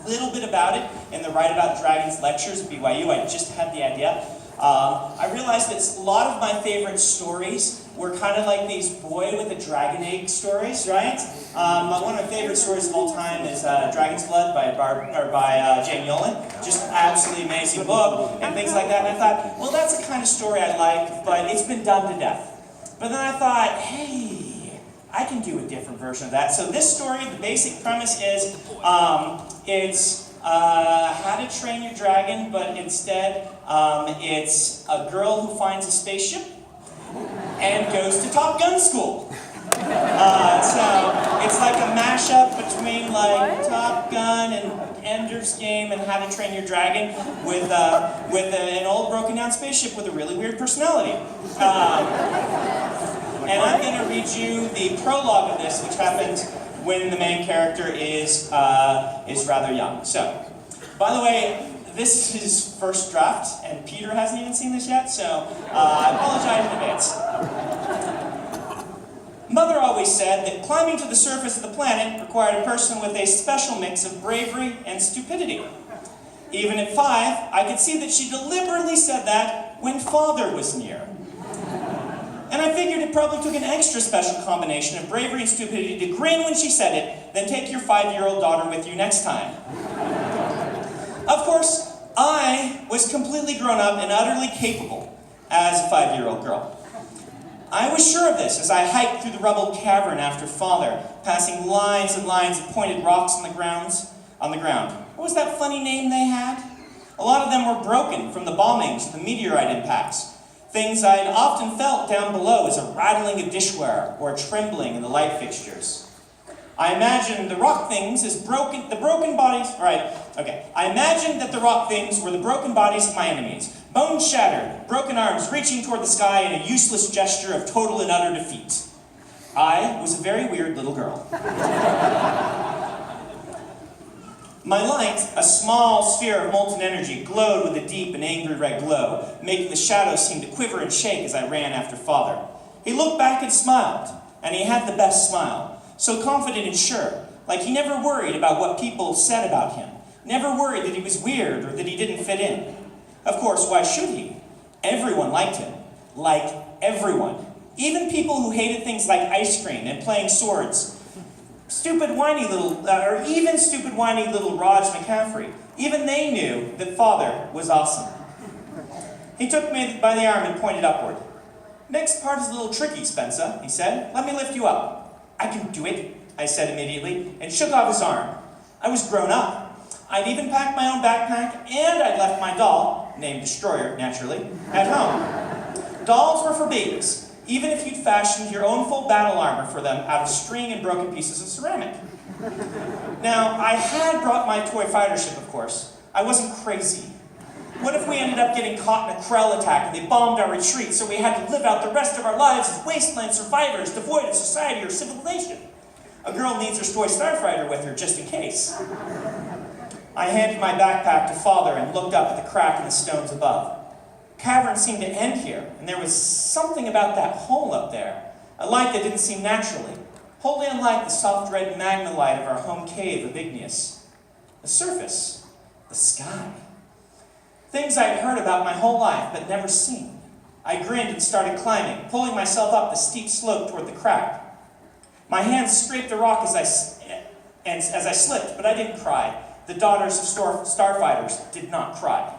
little bit about it in the Write About Dragons lectures at BYU. I just had the idea. I realized that a lot of my favorite stories were kind of like these boy with a dragon egg stories, right? One of my favorite stories of all time is Dragon's Blood by Jane Yolen. Just an absolutely amazing book and things like that. And I thought, well, that's the kind of story I like, but it's been done to death. But then I thought, hey, I can do a different version of that. So this story, the basic premise is, it's How to Train Your Dragon, but instead it's a girl who finds a spaceship and goes to Top Gun school. So it's like a mashup between like Top Gun and Ender's Game and How to Train Your Dragon with an old broken down spaceship with a really weird personality. And I'm going to read you the prologue of this, which happens when the main character is rather young. So, by the way, this is his first draft, and Peter hasn't even seen this yet, so I apologize in advance. Mother always said that climbing to the surface of the planet required a person with a special mix of bravery and stupidity. Even at 5, I could see that she deliberately said that when Father was near. And I figured it probably took an extra special combination of bravery and stupidity to grin when she said it, then take your 5-year-old daughter with you next time. Of course, I was completely grown up and utterly capable as a 5-year-old girl. I was sure of this as I hiked through the rubble cavern after Father, passing lines and lines of pointed rocks on the ground. What was that funny name they had? A lot of them were broken from the bombings, the meteorite impacts. Things I'd often felt down below as a rattling of dishware or a trembling in the light fixtures. I imagined the rock things as I imagined that the rock things were the broken bodies of my enemies. Bones shattered, broken arms reaching toward the sky in a useless gesture of total and utter defeat. I was a very weird little girl. My light, a small sphere of molten energy, glowed with a deep and angry red glow, making the shadows seem to quiver and shake as I ran after Father. He looked back and smiled, and he had the best smile, so confident and sure, like he never worried about what people said about him, never worried that he was weird or that he didn't fit in. Of course, why should he? Everyone liked him. Like everyone. Even people who hated things like ice cream and playing swords. Stupid whiny little Raj McCaffrey. Even they knew that Father was awesome. He took me by the arm and pointed upward. Next part is a little tricky, Spencer, he said. Let me lift you up. I can do it, I said immediately, and shook off his arm. I was grown up. I'd even packed my own backpack, and I'd left my doll, named Destroyer, naturally, at home. Dolls were for babies, even if you'd fashioned your own full battle armor for them out of string and broken pieces of ceramic. Now, I had brought my toy fighter ship, of course. I wasn't crazy. What if we ended up getting caught in a Krell attack and they bombed our retreat, so we had to live out the rest of our lives as wasteland survivors, devoid of society or civilization? A girl needs her toy starfighter with her, just in case. I handed my backpack to Father and looked up at the crack in the stones above. Cavern seemed to end here, and there was something about that hole up there, a light that didn't seem naturally, wholly unlike the soft red magma light of our home cave of Igneous. The surface, the sky. Things I'd heard about my whole life, but never seen. I grinned and started climbing, pulling myself up the steep slope toward the crack. My hands scraped the rock as I slipped, but I didn't cry. The daughters of starfighters did not cry.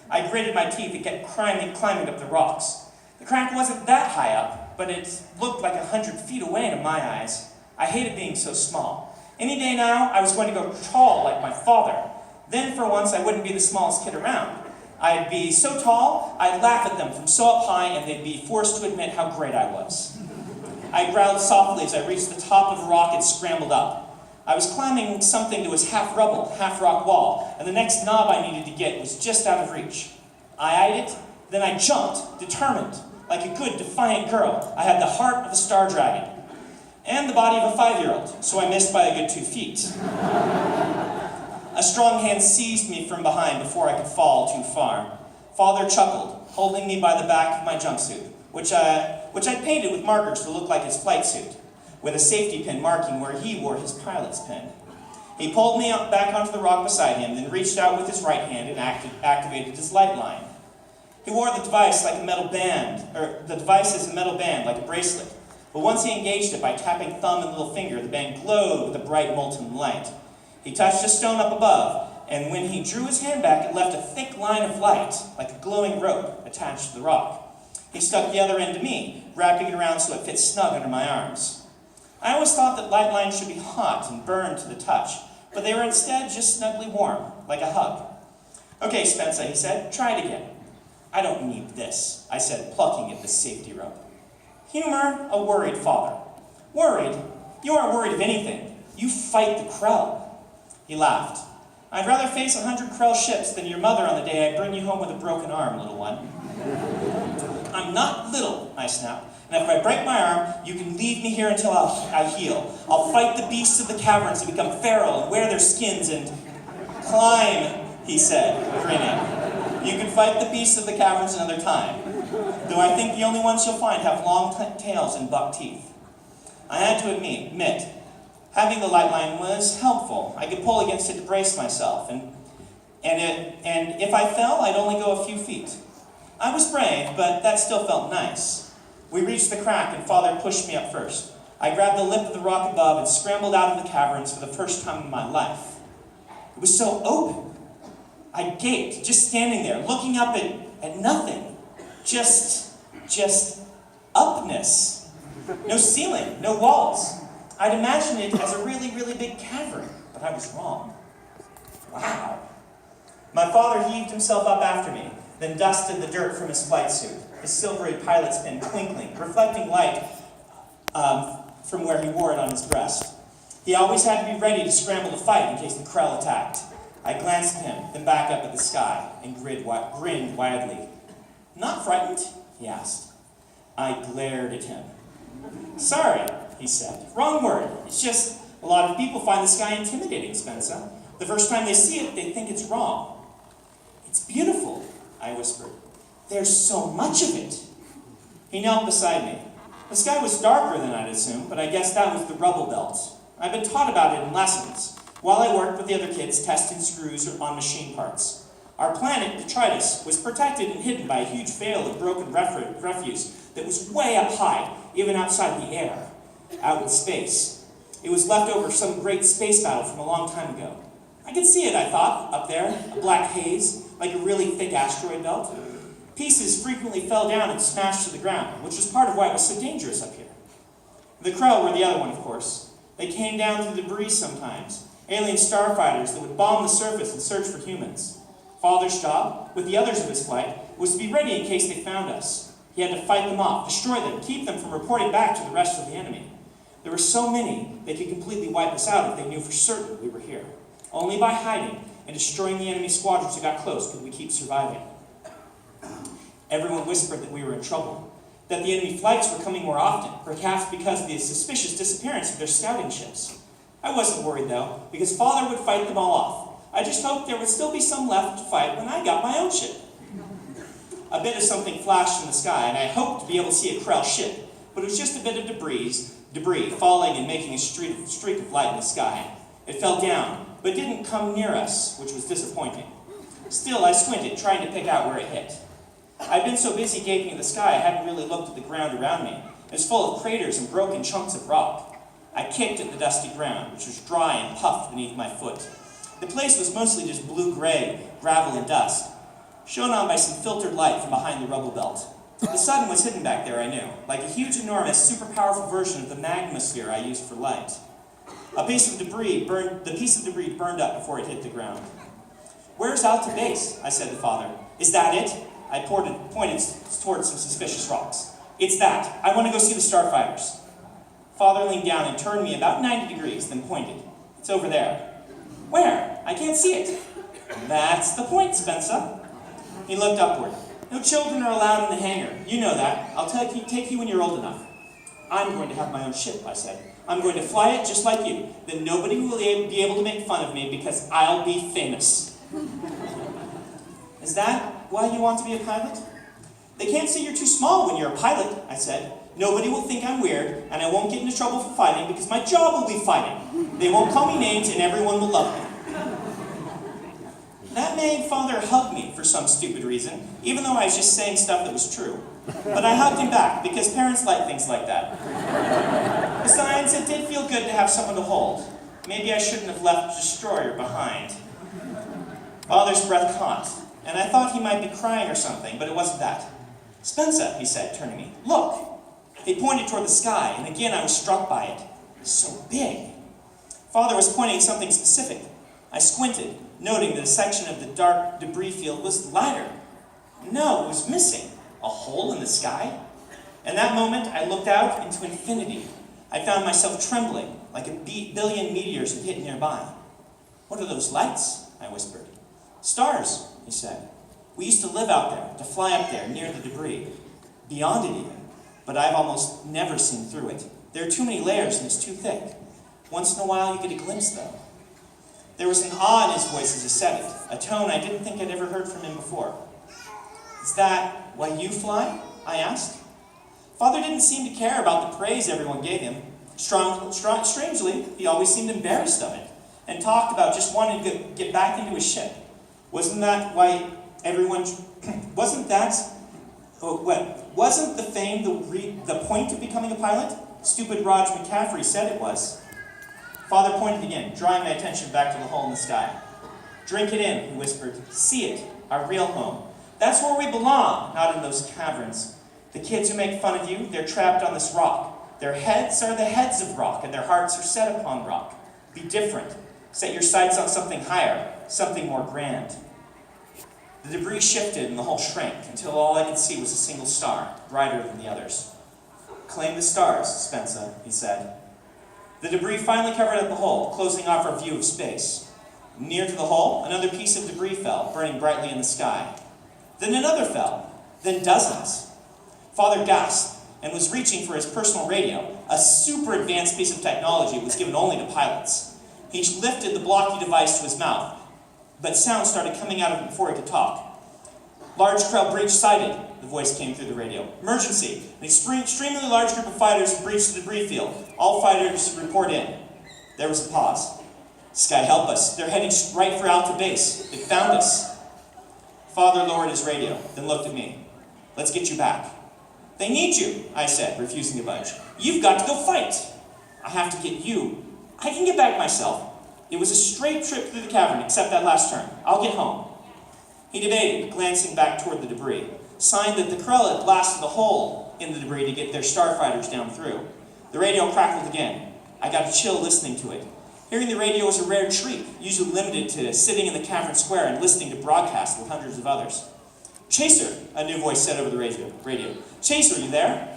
I gritted my teeth and kept climbing up the rocks. The crack wasn't that high up, but it looked like 100 feet away to my eyes. I hated being so small. Any day now, I was going to go tall like my father. Then for once, I wouldn't be the smallest kid around. I'd be so tall, I'd laugh at them from so up high, and they'd be forced to admit how great I was. I growled softly as I reached the top of the rock and scrambled up. I was climbing something that was half rubble, half rock wall, and the next knob I needed to get was just out of reach. I eyed it, then I jumped, determined, like a good, defiant girl. I had the heart of a star dragon, and the body of a 5-year-old, so I missed by a good 2 feet. A strong hand seized me from behind before I could fall too far. Father chuckled, holding me by the back of my jumpsuit, which I'd painted with markers to look like his flight suit, with a safety pin marking where he wore his pilot's pin. He pulled me up back onto the rock beside him, then reached out with his right hand and activated his light line. He wore the device like a metal band, or the device is a metal band like a bracelet. But once he engaged it by tapping thumb and little finger, the band glowed with a bright molten light. He touched a stone up above, and when he drew his hand back, it left a thick line of light, like a glowing rope, attached to the rock. He stuck the other end to me, wrapping it around so it fit snug under my arms. I always thought that light lines should be hot and burn to the touch, but they were instead just snugly warm, like a hug. "Okay, Spencer," he said, "try it again." "I don't need this," I said, plucking at the safety rope. Humor a worried father. "Worried? You aren't worried of anything. You fight the Krell." He laughed. "I'd rather face 100 Krell ships than your mother on the day I bring you home with a broken arm, little one." "I'm not little," I snapped. "And if I break my arm, you can leave me here until I heal. I'll fight the beasts of the caverns and become feral and wear their skins and..." "Climb," he said, grinning. "You can fight the beasts of the caverns another time. Though I think the only ones you'll find have long tails and buck teeth." I had to admit, having the light line was helpful. I could pull against it to brace myself, and if I fell, I'd only go a few feet. I was brave, but that still felt nice. We reached the crack, and Father pushed me up first. I grabbed the lip of the rock above and scrambled out of the caverns for the first time in my life. It was so open. I gaped, just standing there, looking up at nothing. Just upness. No ceiling, no walls. I'd imagined it as a really, really big cavern, but I was wrong. Wow. My father heaved himself up after me, then dusted the dirt from his flight suit, his silvery pilot's pin twinkling, reflecting light from where he wore it on his breast. He always had to be ready to scramble to fight in case the Krell attacked. I glanced at him, then back up at the sky, and grinned widely. "Not frightened?" he asked. I glared at him. "Sorry," he said. "Wrong word. It's just a lot of people find the sky intimidating, Spencer. The first time they see it, they think it's wrong." "It's beautiful," I whispered. "There's so much of it." He knelt beside me. The sky was darker than I'd assumed, but I guess that was the rubble belt. I'd been taught about it in lessons, while I worked with the other kids testing screws on machine parts. Our planet, detritus, was protected and hidden by a huge veil of broken refuse that was way up high, even outside the air, out in space. It was left over some great space battle from a long time ago. I could see it, I thought, up there, a black haze, like a really thick asteroid belt. Pieces frequently fell down and smashed to the ground, which was part of why it was so dangerous up here. The Krell were the other one, of course. They came down through the debris sometimes, alien starfighters that would bomb the surface and search for humans. Father's job, with the others of his flight, was to be ready in case they found us. He had to fight them off, destroy them, keep them from reporting back to the rest of the enemy. There were so many, they could completely wipe us out if they knew for certain we were here. Only by hiding and destroying the enemy squadrons that got close could we keep surviving. Everyone whispered that we were in trouble, that the enemy flights were coming more often, perhaps because of the suspicious disappearance of their scouting ships. I wasn't worried, though, because Father would fight them all off. I just hoped there would still be some left to fight when I got my own ship. A bit of something flashed in the sky, and I hoped to be able to see a Krell ship, but it was just a bit of debris falling and making a streak of light in the sky. It fell down, but didn't come near us, which was disappointing. Still, I squinted, trying to pick out where it hit. I'd been so busy gaping at the sky, I hadn't really looked at the ground around me. It was full of craters and broken chunks of rock. I kicked at the dusty ground, which was dry and puffed beneath my foot. The place was mostly just blue-gray, gravel and dust, shone on by some filtered light from behind the rubble belt. The sun was hidden back there, I knew, like a huge, enormous, super powerful version of the magma sphere I used for light. The piece of debris burned up before it hit the ground. "Where's out to base?" I said to Father. "Is that it?" I pointed towards some suspicious rocks. "It's that. I want to go see the starfighters." Father leaned down and turned me about 90 degrees, then pointed. "It's over there." "Where? I can't see it." "That's the point, Spencer." He looked upward. "No children are allowed in the hangar. You know that. I'll take you when you're old enough." "I'm going to have my own ship," I said. "I'm going to fly it just like you. Then nobody will be able to make fun of me because I'll be famous." "Is that why you want to be a pilot?" "They can't say you're too small when you're a pilot," I said. Nobody will think I'm weird, and I won't get into trouble for fighting because my job will be fighting. They won't call me names, and everyone will love me. That made Father hug me for some stupid reason, even though I was just saying stuff that was true. But I hugged him back, because parents like things like that. Besides, it did feel good to have someone to hold. Maybe I shouldn't have left the destroyer behind. Father's breath caught, and I thought he might be crying or something, but it wasn't that. "Spencer," he said, turning to me, "look." He pointed toward the sky, and again I was struck by it. So big. Father was pointing at something specific. I squinted, noting that a section of the dark debris field was lighter. No, it was missing. A hole in the sky? In that moment, I looked out into infinity. I found myself trembling, like a billion meteors had hit nearby. "What are those lights?" I whispered. "Stars," he said. "We used to live out there, to fly up there, near the debris. Beyond it even. But I've almost never seen through it. There are too many layers and it's too thick. Once in a while, you get a glimpse, though." There was an awe in his voice as he said it, a tone I didn't think I'd ever heard from him before. "Is that why you fly?" I asked. Father didn't seem to care about the praise everyone gave him. Strangely, he always seemed embarrassed of it, and talked about just wanting to get back into his ship. Wasn't that why everyone... Wasn't the fame the point of becoming a pilot? Stupid Raj McCaffrey said it was. Father pointed again, drawing my attention back to the hole in the sky. "Drink it in," he whispered. "See it, our real home. That's where we belong, not in those caverns. The kids who make fun of you, they're trapped on this rock. Their heads are the heads of rock, and their hearts are set upon rock. Be different. Set your sights on something higher, something more grand." The debris shifted and the hole shrank until all I could see was a single star, brighter than the others. "Claim the stars, Spencer," he said. The debris finally covered up the hole, closing off our view of space. Near to the hole, another piece of debris fell, burning brightly in the sky. Then another fell, then dozens. Father gasped and was reaching for his personal radio, a super advanced piece of technology that was given only to pilots. He lifted the blocky device to his mouth, but sound started coming out of it before he could talk. "Large Krell breach sighted," the voice came through the radio. "Emergency. An extremely large group of fighters breached the debris field. All fighters report in." There was a pause. "Sky, help us. They're heading right for Alta Base. They found us." Father lowered his radio, then looked at me. "Let's get you back." "They need you," I said, refusing to budge. "You've got to go fight." "I have to get you. I can get back myself. It was a straight trip through the cavern, except that last turn. I'll get home." He debated, glancing back toward the debris, signed that the Krell had blasted a hole in the debris to get their starfighters down through. The radio crackled again. I got a chill listening to it. Hearing the radio was a rare treat, usually limited to sitting in the cavern square and listening to broadcasts with hundreds of others. "Chaser," a new voice said over the radio. "Chaser, you there?"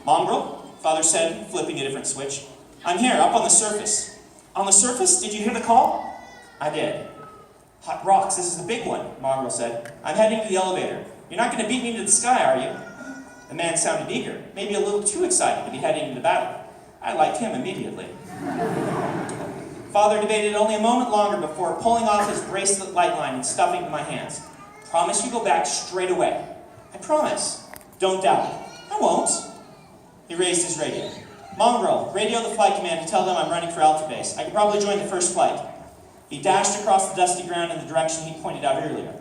"Mongrel," Father said, flipping a different switch. "I'm here, up on the surface." "On the surface? Did you hear the call?" "I did." "Hot rocks, this is the big one," Mongrel said. "I'm heading to the elevator. You're not going to beat me into the sky, are you?" The man sounded eager, maybe a little too excited to be heading into battle. I liked him immediately. Father debated only a moment longer before pulling off his bracelet light line and stuffing it in my hands. "Promise you go back straight away." "I promise." "Don't doubt it." "I won't." He raised his radio. "Mongrel, radio the flight command to tell them I'm running for Alta Base. I could probably join the first flight." He dashed across the dusty ground in the direction he pointed out earlier.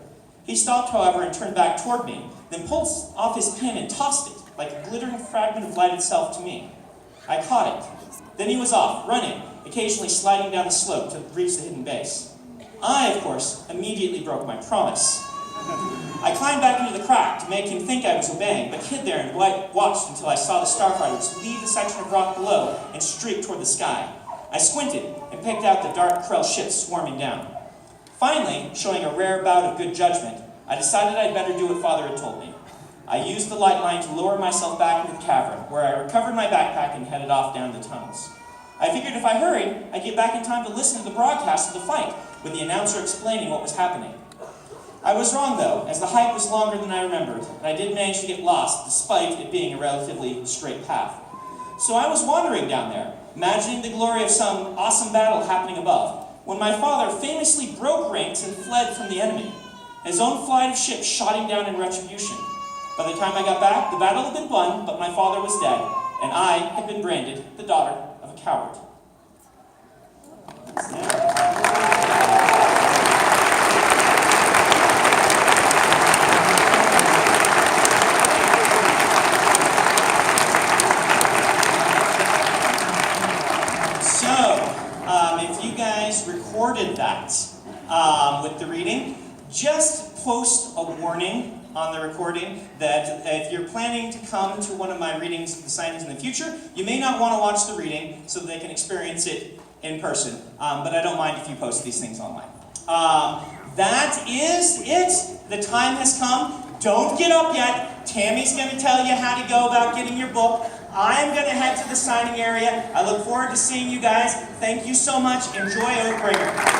He stopped, however, and turned back toward me, then pulled off his pin and tossed it, like a glittering fragment of light itself, to me. I caught it. Then he was off, running, occasionally sliding down the slope to reach the hidden base. I, of course, immediately broke my promise. I climbed back into the crack to make him think I was obeying, but hid there and watched until I saw the starfighters leave the section of rock below and streak toward the sky. I squinted and picked out the dark Krell ships swarming down. Finally, showing a rare bout of good judgment, I decided I'd better do what Father had told me. I used the light line to lower myself back into the cavern, where I recovered my backpack and headed off down the tunnels. I figured if I hurried, I'd get back in time to listen to the broadcast of the fight, with the announcer explaining what was happening. I was wrong, though, as the hike was longer than I remembered, and I did manage to get lost, despite it being a relatively straight path. So I was wandering down there, imagining the glory of some awesome battle happening above, when my father famously broke ranks and fled from the enemy. His own flight of ships shot him down in retribution. By the time I got back, the battle had been won, but my father was dead, and I had been branded the daughter of a coward. If you guys recorded that with the reading, just post a warning on the recording that if you're planning to come to one of my readings, the signings in the future, you may not want to watch the reading so that they can experience it in person. But I don't mind if you post these things online. That is it. The time has come. Don't get up yet. Tammy's going to tell you how to go about getting your book. I'm going to head to the signing area. I look forward to seeing you guys. Thank you so much. Enjoy Oathbringer.